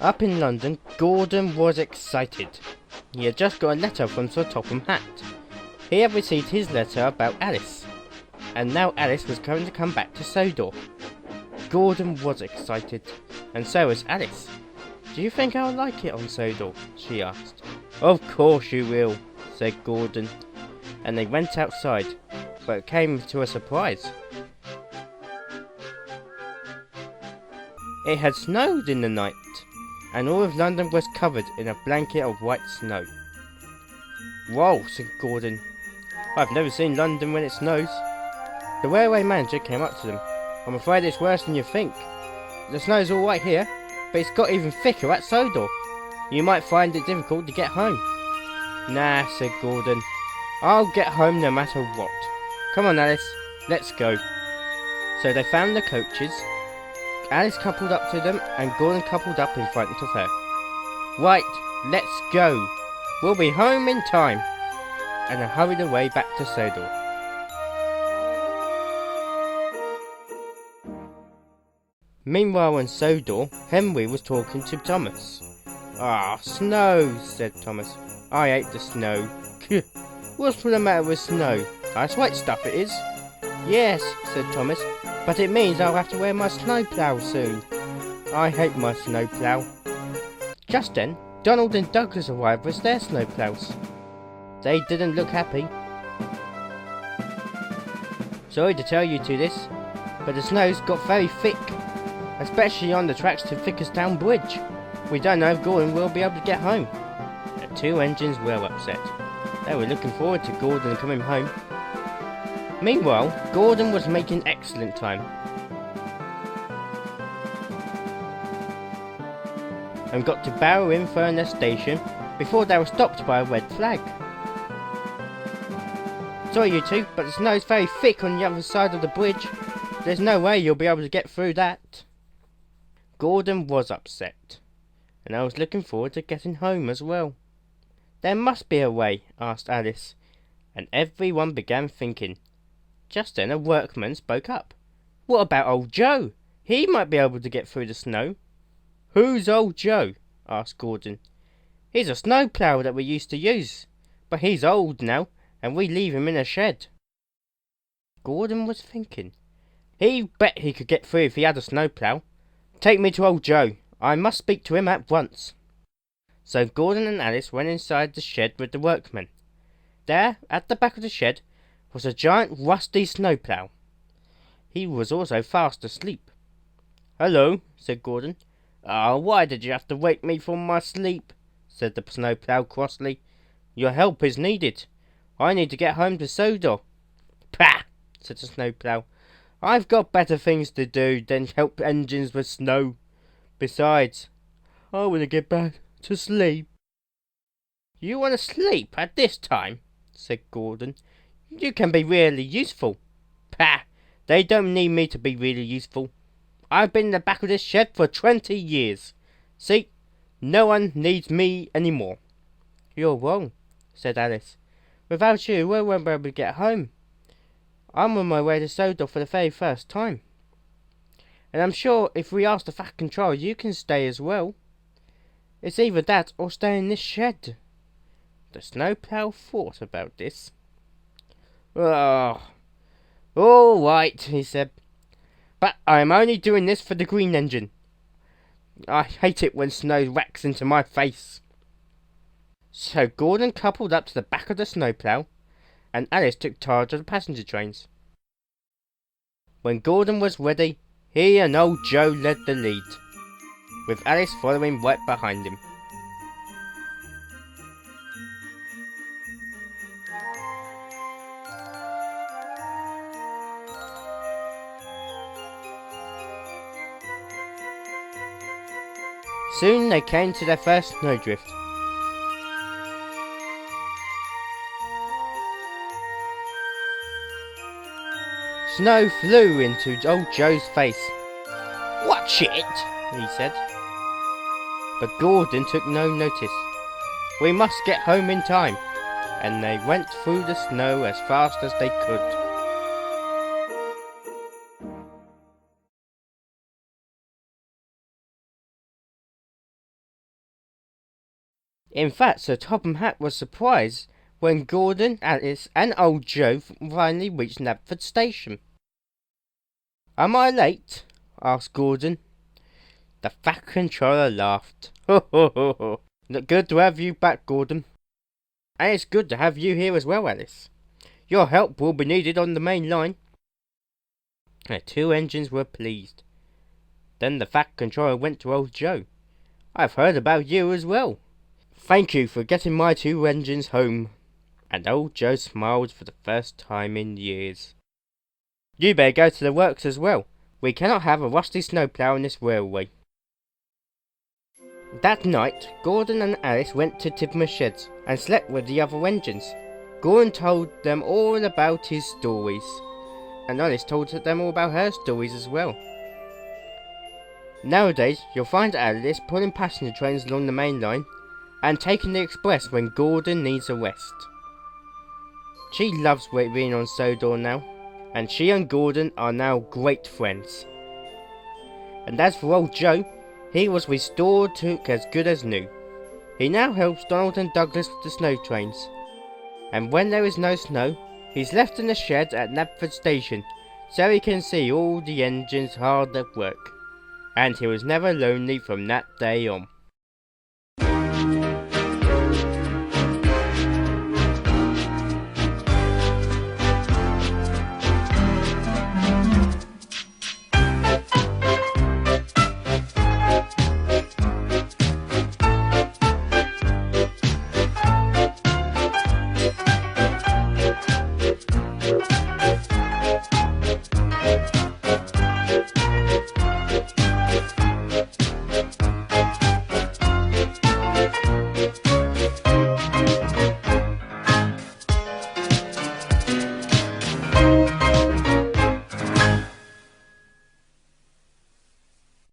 Up in London, Gordon was excited. He had just got a letter from Sir Topham Hatt. He had received his letter about Alice, and now Alice was going to come back to Sodor. Gordon was excited, and so was Alice. "Do you think I'll like it on Sodor?" she asked. "Of course you will," said Gordon, and they went outside, but it came to a surprise. It had snowed in the night, and all of London was covered in a blanket of white snow. "Whoa," said Gordon. "I've never seen London when it snows." The railway manager came up to them. "I'm afraid it's worse than you think. The snow's all right here, but it's got even thicker at Sodor. You might find it difficult to get home." "Nah," said Gordon. "I'll get home no matter what. Come on, Alice, let's go." So they found the coaches. Alice coupled up to them, and Gordon coupled up in front of her. "Right, let's go. We'll be home in time." And they hurried away back to Sodor. Meanwhile in Sodor, Henry was talking to Thomas. "Ah, snow," said Thomas. "I hate the snow." "What's the matter with snow? Nice white stuff it is." "Yes," said Thomas, "but it means I'll have to wear my snowplough soon." "I hate my snowplough." Just then, Donald and Douglas arrived with their snowploughs. They didn't look happy. "Sorry to tell you to this, but the snow's got very thick, especially on the tracks to Vickerstown Bridge. We don't know if Gordon will be able to get home." The two engines were upset. They were looking forward to Gordon coming home. Meanwhile, Gordon was making excellent time, and got to Barrow in Furness station before they were stopped by a red flag. "Sorry you two, but the snow's very thick on the other side of the bridge. There's no way you'll be able to get through that." Gordon was upset, and I was looking forward to getting home as well. "There must be a way," asked Alice, and everyone began thinking. Just then a workman spoke up. "What about old Joe? He might be able to get through the snow." "Who's old Joe?" asked Gordon. "He's a snowplough that we used to use, but he's old now, and we leave him in a shed." Gordon was thinking. He bet he could get through if he had a snowplough. "Take me to old Joe. I must speak to him at once." So Gordon and Alice went inside the shed with the workmen. There, at the back of the shed, was a giant rusty snowplough. He was also fast asleep. "Hello," said Gordon. "Ah, why did you have to wake me from my sleep?" said the snowplough crossly. "Your help is needed. I need to get home to Sodor." "Pah!" said the snowplough. "I've got better things to do than help engines with snow. Besides, I want to get back to sleep." "You want to sleep at this time?" said Gordon. "You can be really useful." "Pah! They don't need me to be really useful. I've been in the back of this shed for 20 years. See, no one needs me any more." "You're wrong," said Alice. "Without you, we won't be able to get home. I'm on my way to Sodor for the very first time. And I'm sure if we ask the Fat Control, you can stay as well. It's either that or stay in this shed." The snowplough thought about this. "Oh, all right," he said. "But I'm only doing this for the green engine. I hate it when snow whacks into my face." So Gordon coupled up to the back of the snowplough, and Alice took charge of the passenger trains. When Gordon was ready, he and old Joe led the lead, with Alice following right behind him. Soon they came to their first snowdrift. Snow flew into old Joe's face. "Watch it," he said. But Gordon took no notice. "We must get home in time," and they went through the snow as fast as they could. In fact, Sir Topham Hatt was surprised when Gordon, Alice, and old Joe finally reached Knapford Station. "Am I late?" asked Gordon. The Fat Controller laughed. "Ho ho ho ho! Good to have you back, Gordon. And it's good to have you here as well, Alice. Your help will be needed on the main line." The two engines were pleased. Then the Fat Controller went to old Joe. "I've heard about you as well. Thank you for getting my two engines home." And old Joe smiled for the first time in years. "You better go to the works as well. We cannot have a rusty snowplough on this railway." That night, Gordon and Alice went to Tidmarsh Sheds and slept with the other engines. Gordon told them all about his stories, and Alice told them all about her stories as well. Nowadays, you'll find Alice pulling passenger trains along the main line and taking the express when Gordon needs a rest. She loves being on Sodor now, and she and Gordon are now great friends. And as for old Joe, he was restored to as good as new. He now helps Donald and Douglas with the snow trains. And when there is no snow, he's left in the shed at Knapford Station, so he can see all the engines hard at work. And he was never lonely from that day on.